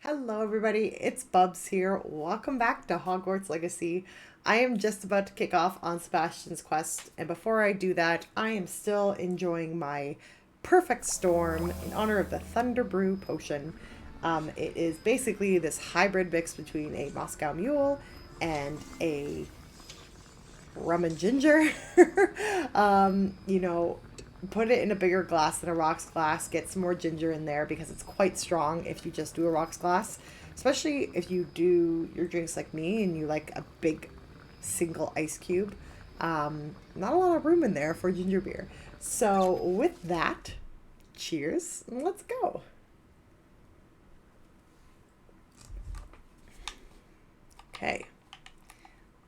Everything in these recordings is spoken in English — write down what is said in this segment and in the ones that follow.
Hello, everybody. It's Bubs here. Welcome back to Hogwarts Legacy. I am just about to kick off on Sebastian's quest, and before I do that, I am still enjoying my perfect storm in honor of the Thunder Brew potion. It is basically this hybrid mix between a Moscow Mule and a rum and ginger. You know, put it in a bigger glass than a rocks glass. Get some more ginger in there because it's quite strong if you just do a rocks glass. Especially if you do your drinks like me and you like a big single ice cube. Not a lot of room in there for ginger beer. So with that, cheers and let's go. Okay.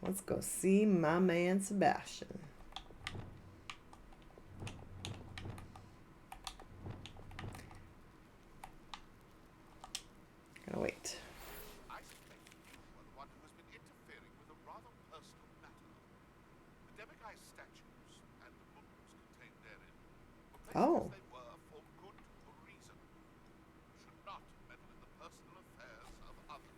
Let's go see my man Sebastian. Gonna wait. I suspect you are the one who has been interfering with a rather personal matter. The Demiguise statues and the books contained therein were placed Oh. as they were for good reason. You should not meddle in the personal affairs of others.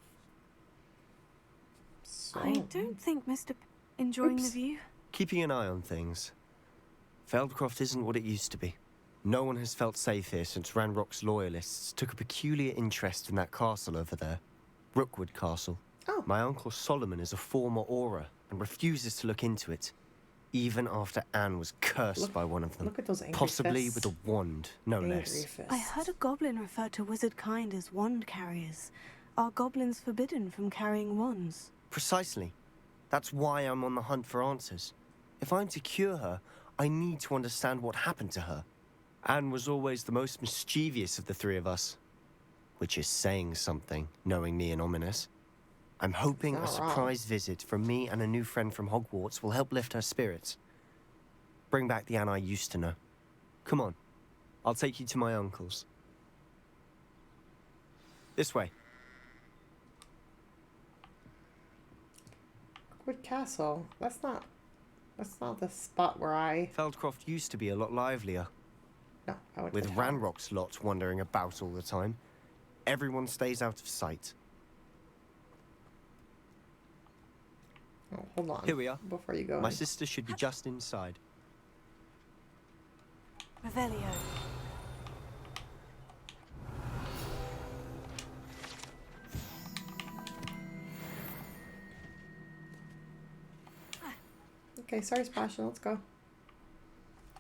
So, I don't think Mr. Enjoying the Oops. view. Keeping an eye on things. Feldcroft isn't what it used to be. No one has felt safe here since Ranrock's loyalists took a peculiar interest in that castle over there. Rookwood Castle. Oh. My uncle Solomon is a former Auror and refuses to look into it, even after Anne was cursed by one of them. Look at those angry Possibly fists. with a wand, no Angry less. fists. I heard a goblin refer to wizard kind as wand carriers. Are goblins forbidden from carrying wands? Precisely. That's why I'm on the hunt for answers. If I'm to cure her, I need to understand what happened to her. Anne was always the most mischievous of the three of us. Which is saying something, knowing me and ominous. I'm hoping Not a wrong. surprise visit from me and a new friend from Hogwarts will help lift her spirits. Bring back the Anne I used to know. Come on. I'll take you to my uncle's. This way. Rookwood Castle. That's not the spot where I. Feldcroft used to be a lot livelier. No, I went With to the town. Ranrock's lot wandering about all the time. Everyone stays out of sight. Oh, hold on. Here we are. Before you go. My in. sister should be just inside. Revelio. Okay, sorry, Sebastian. Let's go.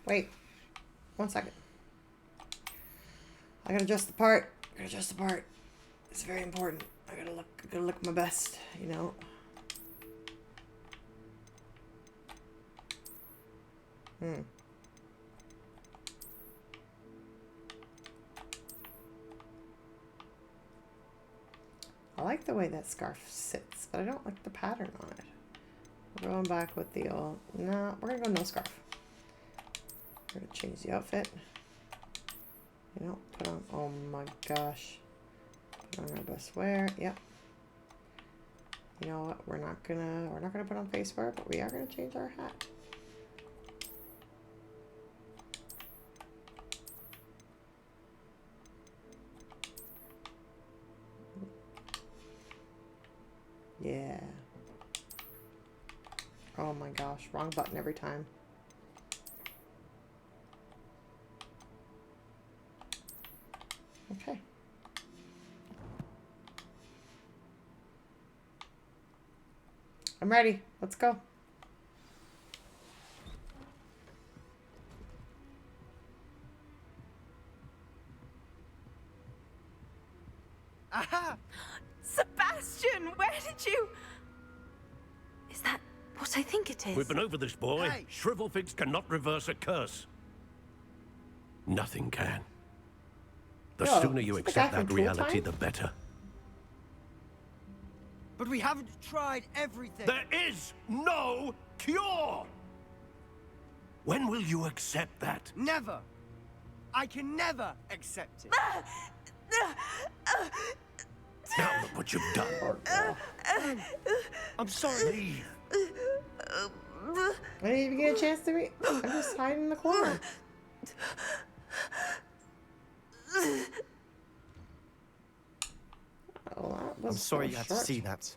Wait. 1 second. I gotta adjust the part. It's very important. I gotta look my best, you know. I like the way that scarf sits, but I don't like the pattern on it. We're going back with the old... No, we're gonna go no scarf. We're gonna change the outfit. You know, put on... Oh my gosh. Put on our best wear. Yep. You know what? We're not gonna put on face wear, but we are gonna change our hat. Yeah. Oh my gosh, wrong button every time. Okay. I'm ready. Let's go. Aha! Sebastian, where did you... Is that what I think it is? We've been over this, boy. Hey. Shrivelfigs cannot reverse a curse. Nothing can. The Yo, sooner you is the guy accept from that Tool reality, Time? the better. But we haven't tried everything. There is no cure! When will you accept that? Never. I can never accept it. Now look what you've done. Poor girl. I'm sorry. Leave. I didn't even get a chance to read. I'm just hiding in the corner. was I'm sorry so you had short. to see that.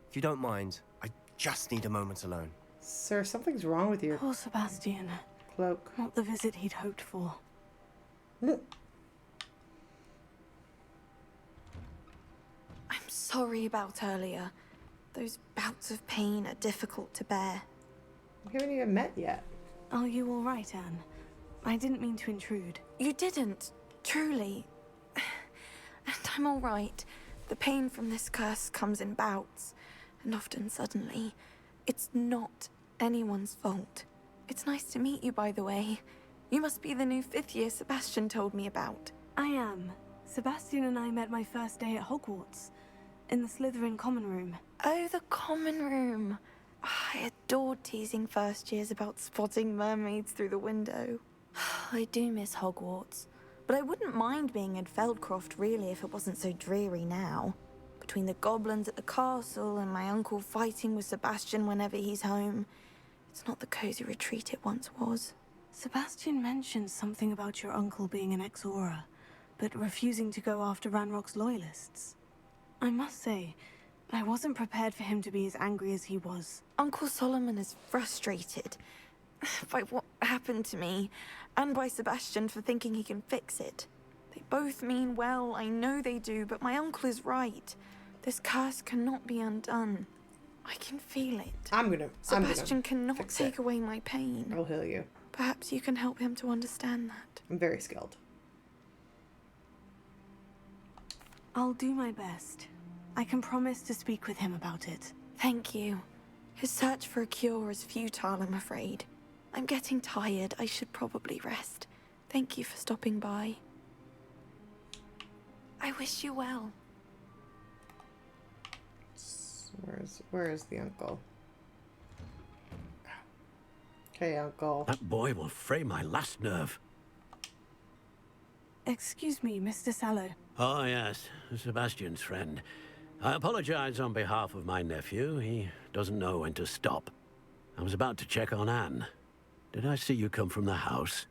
If you don't mind, I just need a moment alone. Sir, something's wrong with your Poor Sebastian. cloak. Not the visit he'd hoped for. Mm. I'm sorry about earlier. Those bouts of pain are difficult to bear. We haven't even met yet. Are you all right, Anne? I didn't mean to intrude. You didn't, truly. And I'm all right. The pain from this curse comes in bouts, and often suddenly. It's not anyone's fault. It's nice to meet you, by the way. You must be the new 5th year Sebastian told me about. I am. Sebastian and I met my first day at Hogwarts, in the Slytherin common room. Oh, the common room. I adored teasing first years about spotting mermaids through the window. I do miss Hogwarts, but I wouldn't mind being in Feldcroft really if it wasn't so dreary now. Between the goblins at the castle and my uncle fighting with Sebastian whenever he's home, it's not the cozy retreat it once was. Sebastian mentioned something about your uncle being an ex-Auror, but refusing to go after Ranrock's loyalists. I must say, I wasn't prepared for him to be as angry as he was. Uncle Solomon is frustrated by what happened to me, and by Sebastian for thinking he can fix it. They both mean well, I know they do, but my uncle is right. This curse cannot be undone. I can feel it. I'm Sebastian cannot fix take it. away my pain. I'll heal you. Perhaps you can help him to understand that. I'm very skilled. I'll do my best. I can promise to speak with him about it. Thank you. His search for a cure is futile, I'm afraid. I'm getting tired. I should probably rest. Thank you for stopping by. I wish you well. Where is the uncle? Okay, uncle. That boy will fray my last nerve. Excuse me, Mr. Sallow. Oh, yes, Sebastian's friend. I apologize on behalf of my nephew. He doesn't know when to stop. I was about to check on Anne. Did I see you come from the house?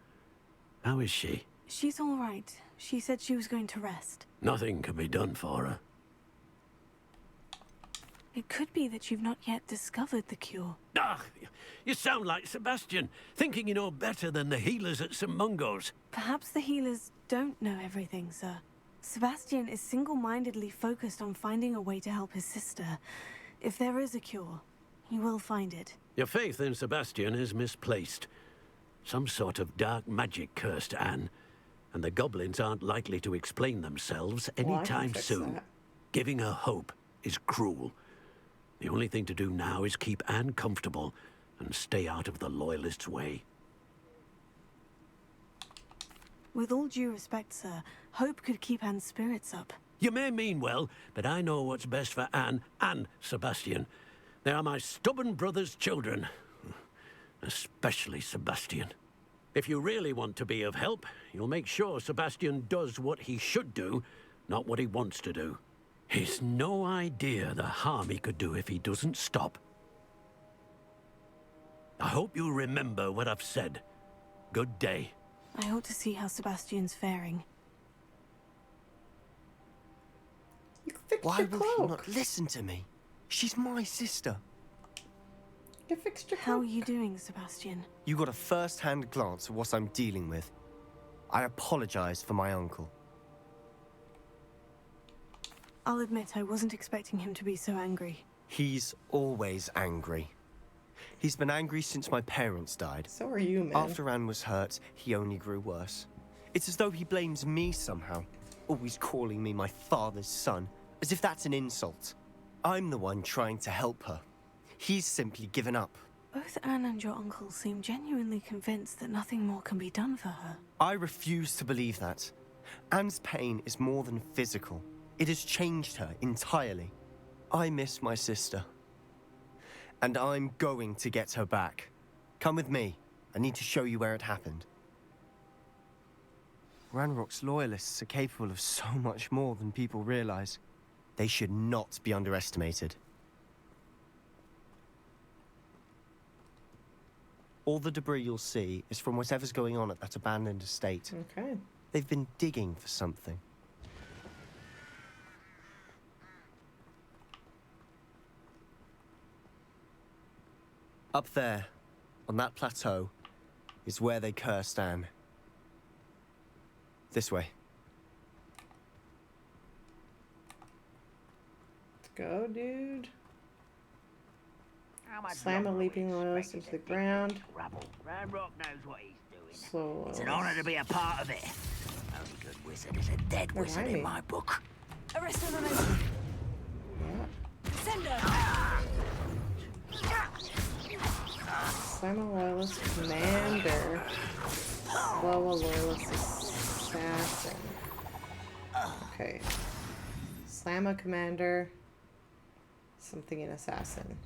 How is she? She's all right. She said she was going to rest. Nothing can be done for her. It could be that you've not yet discovered the cure. Ah, you sound like Sebastian, thinking you know better than the healers at St. Mungo's. Perhaps the healers don't know everything, sir. Sebastian is single-mindedly focused on finding a way to help his sister. If there is a cure, he will find it. Your faith in Sebastian is misplaced. Some sort of dark magic cursed Anne, and the goblins aren't likely to explain themselves Well, I can anytime fix soon. that. Giving her hope is cruel. The only thing to do now is keep Anne comfortable and stay out of the Loyalists' way. With all due respect, sir, hope could keep Anne's spirits up. You may mean well, but I know what's best for Anne and Sebastian. They are my stubborn brother's children. Especially Sebastian. If you really want to be of help, you'll make sure Sebastian does what he should do, not what he wants to do. He's no idea the harm he could do if he doesn't stop. I hope you'll remember what I've said. Good day. I ought to see how Sebastian's faring. You fixed Why your will cloak. he not listen to me? She's my sister. You fixed your How are cloak. you doing, Sebastian? You got a first-hand glance of what I'm dealing with. I apologize for my uncle. I'll admit I wasn't expecting him to be so angry. He's always angry. He's been angry since my parents died. So are you, man. After Anne was hurt, he only grew worse. It's as though he blames me somehow, always calling me my father's son, as if that's an insult. I'm the one trying to help her. He's simply given up. Both Anne and your uncle seem genuinely convinced that nothing more can be done for her. I refuse to believe that. Anne's pain is more than physical. It has changed her entirely. I miss my sister. And I'm going to get her back. Come with me. I need to show you where it happened. Ranrock's loyalists are capable of so much more than people realize. They should not be underestimated. All the debris you'll see is from whatever's going on at that abandoned estate. Okay. They've been digging for something. Up there, on that plateau, is where they cursed Anne. This way. Let's go, dude. Slam a leaping loyalist into the ground. Ranrock knows what he's doing. So It's an honor to be a part of it. Only good wizard is a dead wizard in my book. Arrest the momentum. Send her. Slam a loyalist commander. Slow a loyalist assassin. Okay. Slam a commander. Something an assassin.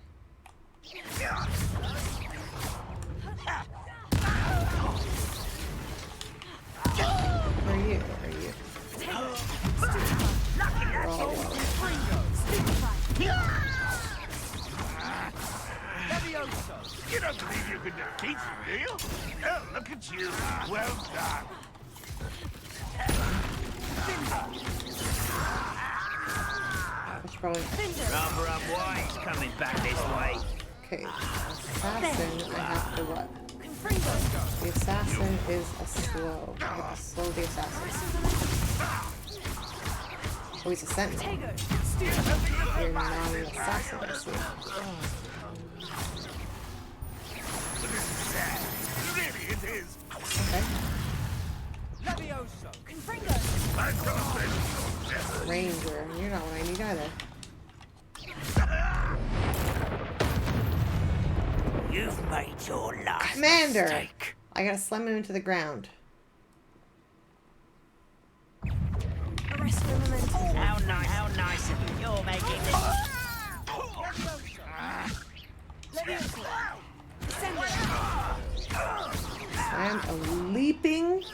Where are you? Where are you? You don't believe you could defeat him, do you? Oh, look at you. Well done. I should probably... Rather unwise coming back this way. Okay. Assassin, I have to what? The assassin is a slow. I have to slow the assassin. Oh, he's a sentinel. You're not an assassin, I see. Really, it is. Okay. Ranger. You're not what I need either. You've made your last Commander! mistake. I gotta slam him into the ground. Arrest the momentum. How nice of you. You're making this. Slam a leaping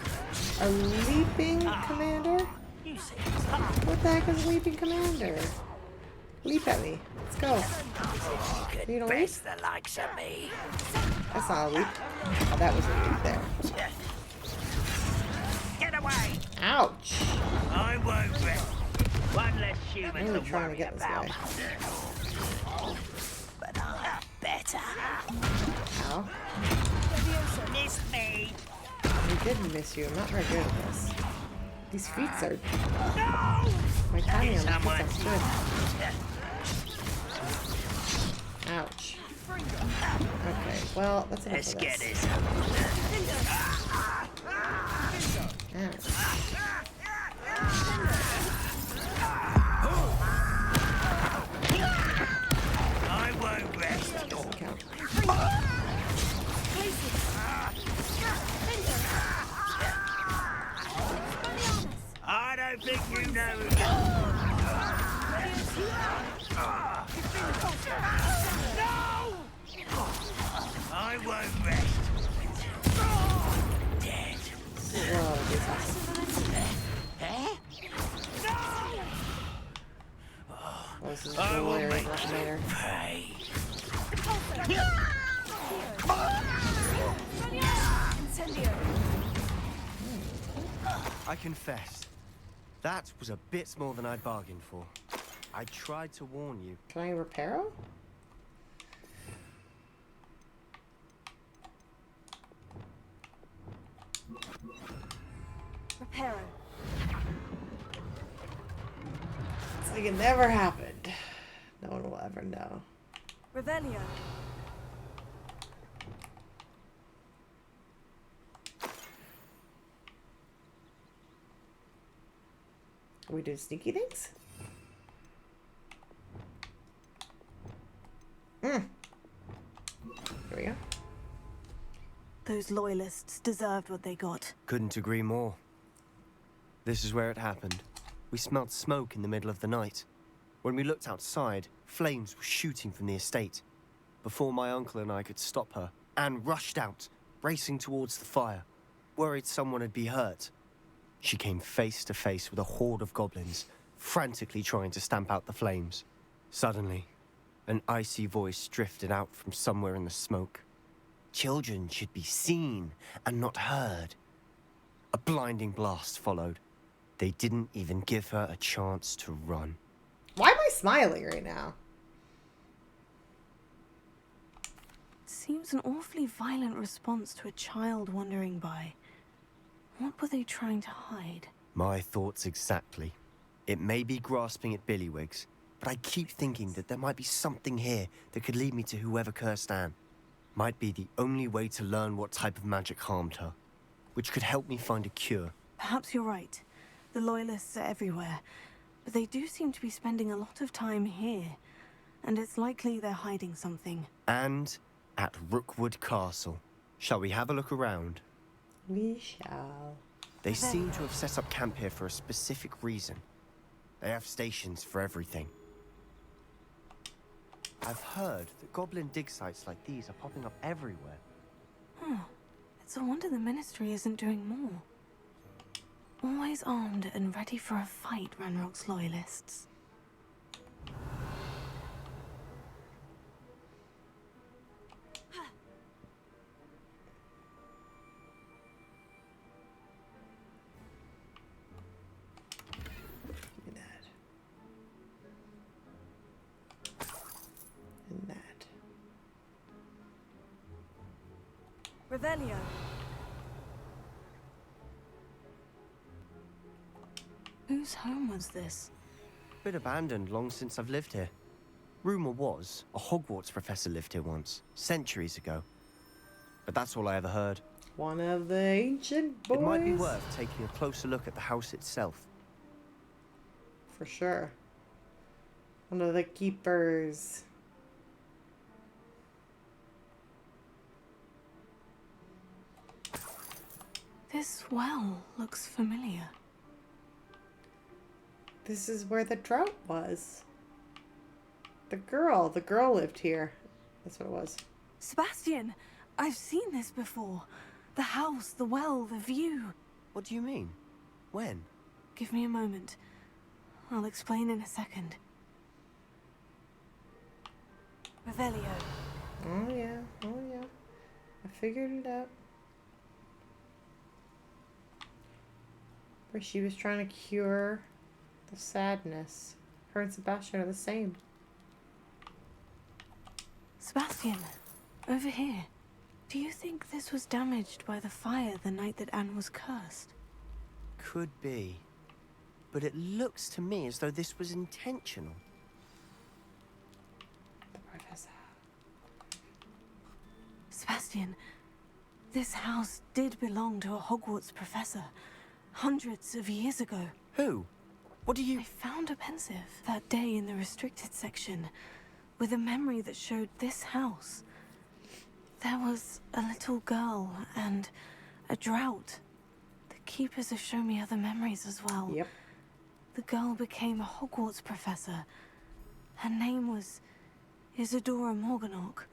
commander? You see, it's hard. What the heck is a leaping commander? Leap at me. Let's go. You don't leap? Best the likes of me. That's not a leap. Oh, that was a leap there. Get away. Ouch. I won't rest. One less human I'm really to trying to worry get this about. guy. But I'm better. Ow. Miss me. I did miss you. I'm not very good at this. These feats are... No! My timing on Someone. these feats are good. Ouch. Okay, well, that's enough Let's of get this. this. Ouch. I won't rest. Doesn't count. I don't think you know. No! I won't rest. Dead. Whoa, this is... Eh? Oh, this is I will hilarious. make Much better. Pray. I confess, that was a bit more than I bargained for. I tried to warn you. Can I repair him? Reparo. It's like it never happened. No one will ever know. Revelio. Are we doing sneaky things? Here we go. Those loyalists deserved what they got. Couldn't agree more. This is where it happened. We smelled smoke in the middle of the night. When we looked outside, flames were shooting from the estate. Before my uncle and I could stop her, Anne rushed out, racing towards the fire, worried someone had been hurt. She came face to face with a horde of goblins, frantically trying to stamp out the flames. Suddenly, an icy voice drifted out from somewhere in the smoke. Children should be seen and not heard. A blinding blast followed. They didn't even give her a chance to run. Why am I smiling right now? seems an awfully violent response to a child wandering by. What were they trying to hide? My thoughts exactly. It may be grasping at Billywigs, but I keep thinking that there might be something here that could lead me to whoever cursed Anne. Might be the only way to learn what type of magic harmed her, which could help me find a cure. Perhaps you're right. The Loyalists are everywhere, but they do seem to be spending a lot of time here, and it's likely they're hiding something. And at Rookwood Castle. Shall we have a look around? We shall. They seem to have set up camp here for a specific reason. They have stations for everything. I've heard that goblin dig sites like these are popping up everywhere. It's a wonder the Ministry isn't doing more. Always armed and ready for a fight, Ranrock's Loyalists. Revelio. Whose home was this? Been abandoned long since I've lived here. Rumor was a Hogwarts professor lived here once, centuries ago. But that's all I ever heard. One of the ancient boys. It might be worth taking a closer look at the house itself. For sure. One of the keepers. This well looks familiar. This is where the drought was. The girl lived here. That's what it was. Sebastian, I've seen this before. The house, the well, the view. What do you mean? When? Give me a moment. I'll explain in a second. Revelio. Oh yeah, oh yeah. I figured it out. Where she was trying to cure the sadness. Her and Sebastian are the same. Sebastian, over here. Do you think this was damaged by the fire the night that Anne was cursed? Could be. But it looks to me as though this was intentional. The professor. Sebastian, this house did belong to a Hogwarts professor. Hundreds of years ago. Who? What do you... I found a pensive that day in the restricted section with a memory that showed this house. There was a little girl and a drought. The keepers have shown me other memories as well. Yep. The girl became a Hogwarts professor. Her name was Isadora Morganach.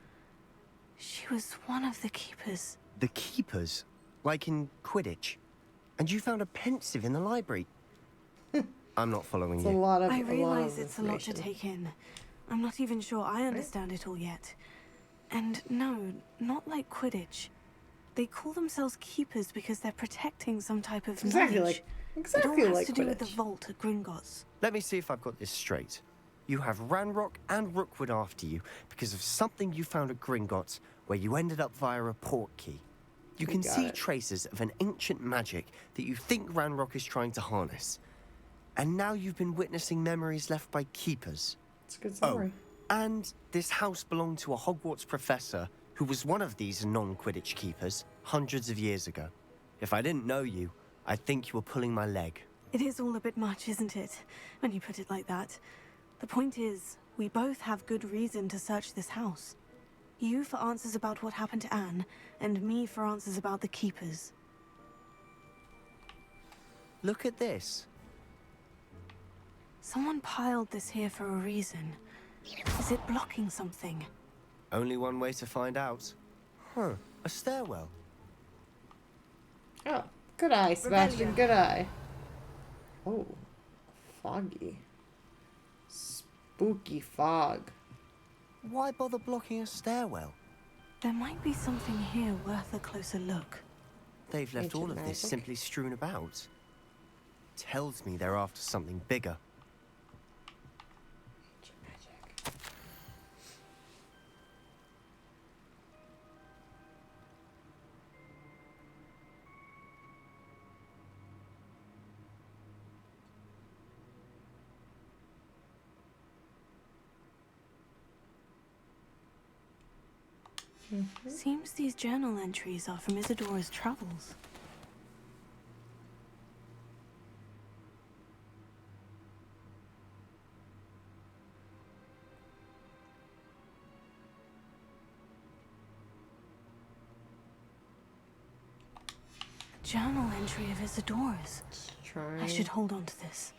She was one of the keepers. The keepers? Like in Quidditch? And you found a pensive in the library? I'm not following It's you. a lot of I realize it's a lot to information. take in. I'm not even sure I understand it all yet. And no, not like Quidditch. They call themselves keepers because they're protecting some type of Exactly knowledge. exactly It all has like to do with the Quidditch. vault at Gringotts. Let me see if I've got this straight. You have Ranrock and Rookwood after you because of something you found at Gringotts where you ended up via a portkey. You can got see it. traces of an ancient magic that you think Ranrock is trying to harness. And now you've been witnessing memories left by keepers. It's a good summary. And this house belonged to a Hogwarts professor who was one of these non-Quidditch keepers hundreds of years ago. If I didn't know you, I'd think you were pulling my leg. It is all a bit much, isn't it? When you put it like that. The point is, we both have good reason to search this house. You for answers about what happened to Anne, and me for answers about the keepers. Look at this. Someone piled this here for a reason. Is it blocking something? Only one way to find out. Huh, a stairwell. Oh, good eye, Sebastian. Revelio. Good eye. Oh, foggy. Spooky fog. Why bother blocking a stairwell? There might be something here worth a closer look. They've left Ancient all of this magic. simply strewn about. Tells me they're after something bigger. Seems these journal entries are from Isadora's travels. A journal entry of Isadora's. I should hold on to this.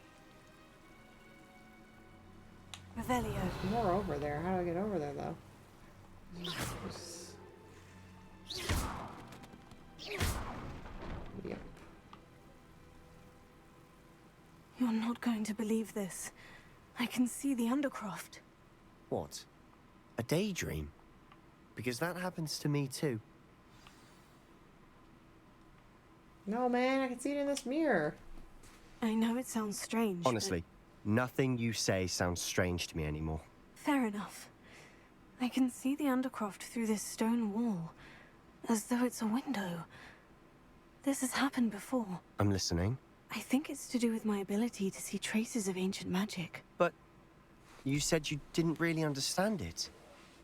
Revelio. More over there. How do I get over there, though? Yep. You're not going to believe this. I can see the Undercroft. What? A daydream? Because that happens to me too. No, man, I can see it in this mirror. I know it sounds strange. Honestly, nothing you say sounds strange to me anymore. Fair enough. I can see the Undercroft through this stone wall, as though it's a window. This has happened before. I'm listening. I think it's to do with my ability to see traces of ancient magic. But you said you didn't really understand it,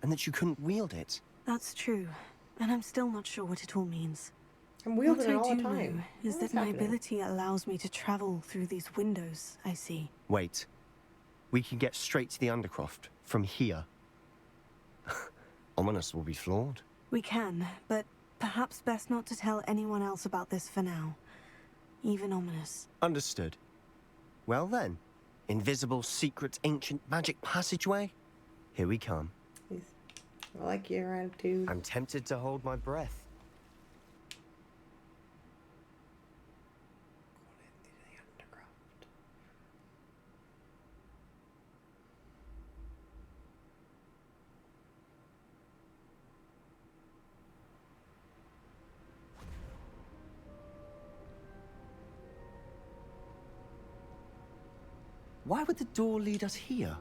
and that you couldn't wield it. That's true, and I'm still not sure what it all means. I'm wielding it all What I the do time. know is What that is my happening? ability allows me to travel through these windows I see. Wait. We can get straight to the Undercroft from here. Ominous will be floored. We can, but perhaps best not to tell anyone else about this for now. Even Ominous. Understood. Well then, invisible, secret, ancient magic passageway? Here we come. I like your attitude. I'm tempted to hold my breath. Why would the door lead us here?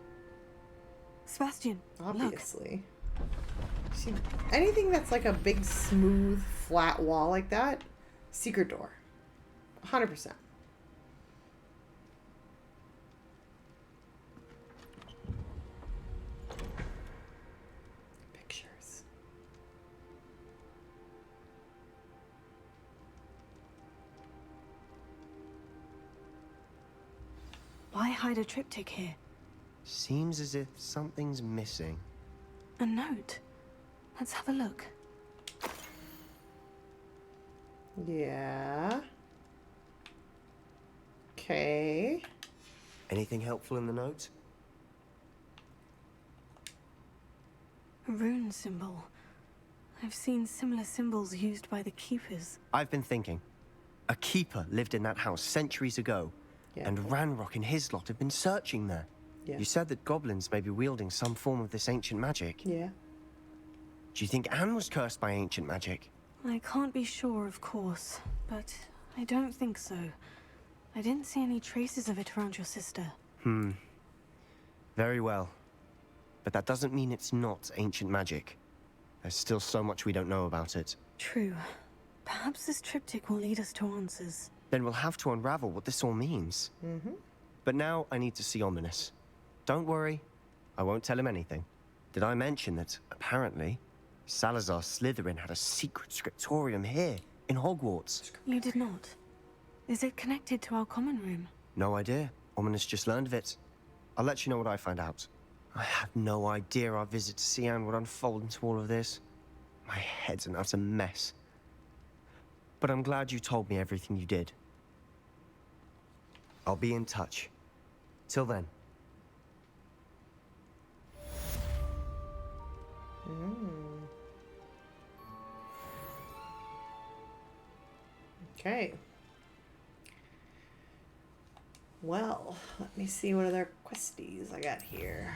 Sebastian, look. Obviously. See, anything that's like a big, smooth, flat wall like that, secret door. 100%. Pictures. Why hide a triptych here? Seems as if something's missing. A note. Let's have a look. Yeah. Okay. Anything helpful in the note? A rune symbol. I've seen similar symbols used by the keepers. I've been thinking. A keeper lived in that house centuries ago, Yeah. and Ranrock and his lot have been searching there. Yeah. You said that goblins may be wielding some form of this ancient magic. Yeah. Do you think Anne was cursed by ancient magic? I can't be sure, of course, but I don't think so. I didn't see any traces of it around your sister. Very well. But that doesn't mean it's not ancient magic. There's still so much we don't know about it. True. Perhaps this triptych will lead us to answers. Then we'll have to unravel what this all means. But now I need to see Ominous. Don't worry, I won't tell him anything. Did I mention that, apparently, Salazar Slytherin had a secret scriptorium here, in Hogwarts? You did not. Is it connected to our common room? No idea. Ominous just learned of it. I'll let you know what I find out. I had no idea our visit to Sian would unfold into all of this. My head's an utter mess. But I'm glad you told me everything you did. I'll be in touch. Till then. Okay. Well, let me see what other questies I got here.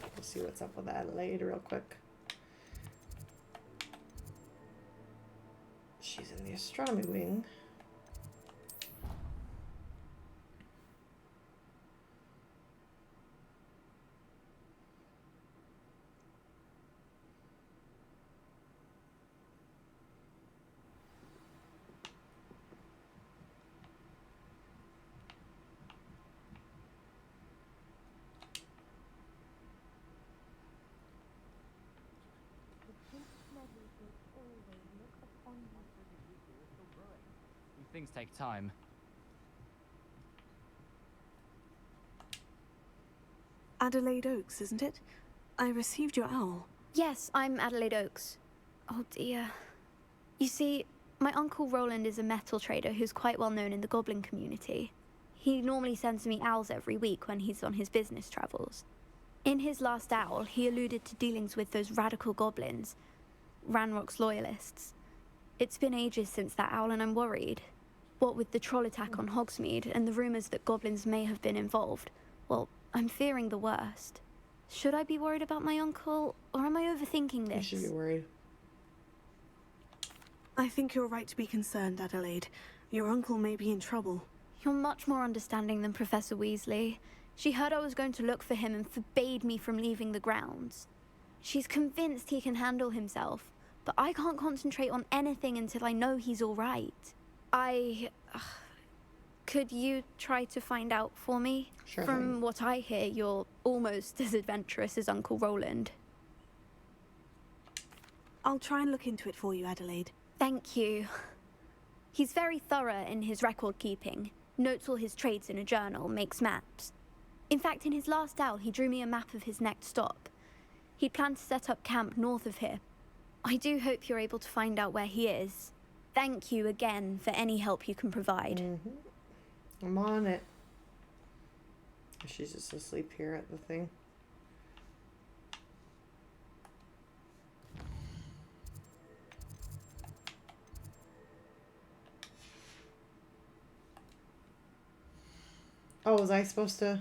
We'll see what's up with Adelaide real quick. She's in the astronomy wing. Things take time. Adelaide Oaks, isn't it? I received your owl. Yes, I'm Adelaide Oaks. Oh dear. You see, my uncle Roland is a metal trader who's quite well known in the goblin community. He normally sends me owls every week when he's on his business travels. In his last owl, he alluded to dealings with those radical goblins, Ranrock's loyalists. It's been ages since that owl and I'm worried. What with the troll attack on Hogsmeade and the rumours that goblins may have been involved, well, I'm fearing the worst. Should I be worried about my uncle, or am I overthinking this? You should be worried. I think you're right to be concerned, Adelaide. Your uncle may be in trouble. You're much more understanding than Professor Weasley. She heard I was going to look for him and forbade me from leaving the grounds. She's convinced he can handle himself, but I can't concentrate on anything until I know he's all right. Could you try to find out for me? Sure From thing. what I hear, you're almost as adventurous as Uncle Roland. I'll try and look into it for you, Adelaide. Thank you. He's very thorough in his record keeping. Notes all his trades in a journal, makes maps. In fact, in his last owl, he drew me a map of his next stop. He planned to set up camp north of here. I do hope you're able to find out where he is. Thank you again for any help you can provide. I'm on it. She's just asleep here at the thing. Oh, was I supposed to?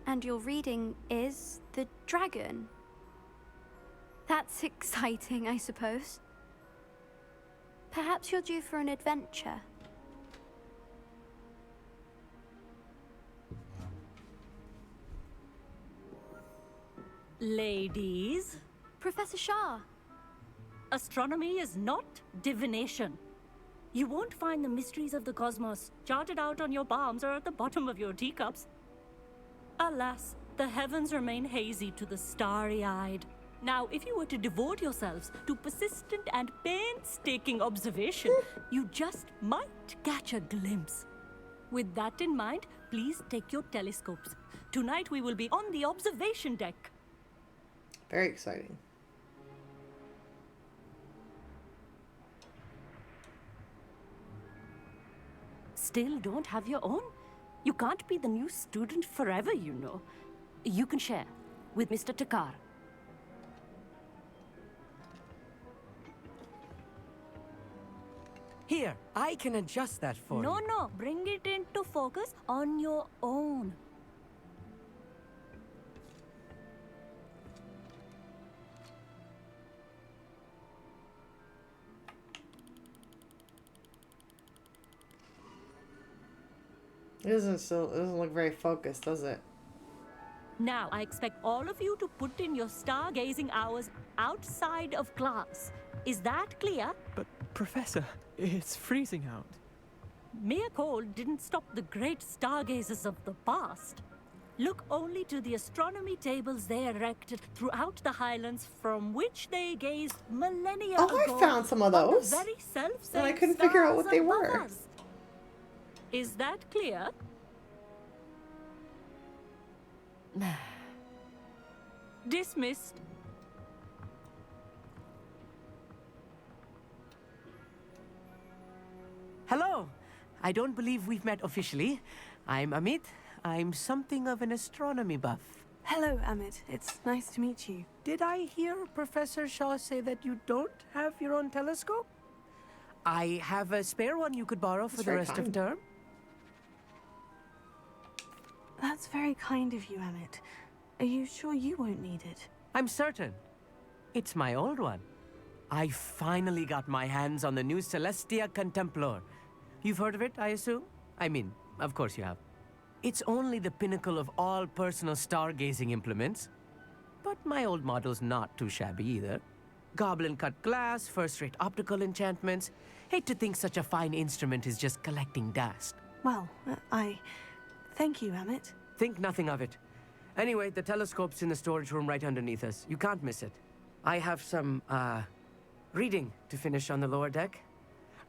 And your reading is the dragon. That's exciting, I suppose. Perhaps you're due for an adventure. Ladies, Professor Shah. astronomy is not divination. You won't find the mysteries of the cosmos charted out on your palms or at the bottom of your teacups. Alas, the heavens remain hazy to the starry-eyed. Now, if you were to devote yourselves to persistent and painstaking observation, you just might catch a glimpse. With that in mind, please take your telescopes. Tonight we will be on the observation deck. Very exciting. Still don't have your own? You can't be the new student forever, you know. You can share with Mr. Takar. Here, I can adjust that for you. No, bring it into focus on your own. It doesn't look very focused, does it? Now, I expect all of you to put in your stargazing hours outside of class. Is that clear? But, Professor, it's freezing out. Mere cold didn't stop the great stargazers of the past. Look only to the astronomy tables they erected throughout the Highlands from which they gazed millennia ago. Oh, I found some of on the those. very self-same And I couldn't figure out what stars they were. above us. Is that clear? Dismissed. Hello. I don't believe we've met officially. I'm Amit. I'm something of an astronomy buff. Hello, Amit. It's nice to meet you. Did I hear Professor Shaw say that you don't have your own telescope? I have a spare one you could borrow for That's the very rest of kind. term. That's very kind of you, Amit. Are you sure you won't need it? I'm certain. It's my old one. I finally got my hands on the new Celestia Contemplar. You've heard of it, I assume? I mean, of course you have. It's only the pinnacle of all personal stargazing implements. But my old model's not too shabby either. Goblin-cut glass, first-rate optical enchantments. Hate to think such a fine instrument is just collecting dust. Well, I thank you, Amit. Think nothing of it. Anyway, the telescope's in the storage room right underneath us. You can't miss it. I have some, reading to finish on the lower deck.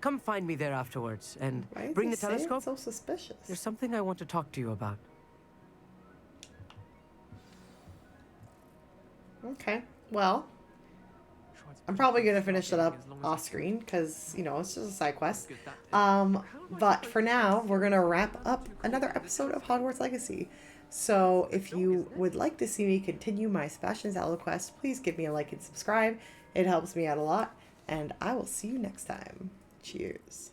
Come find me there afterwards, and Why did bring he the say it telescope. so suspicious? There's something I want to talk to you about. Okay, well, I'm probably going to finish it up off screen because, you know, it's just a side quest. But for now, we're going to wrap up another episode of Hogwarts Legacy. So if you would like to see me continue my Sebastian's Owl quest, please give me a like and subscribe. It helps me out a lot. And I will see you next time. Cheers.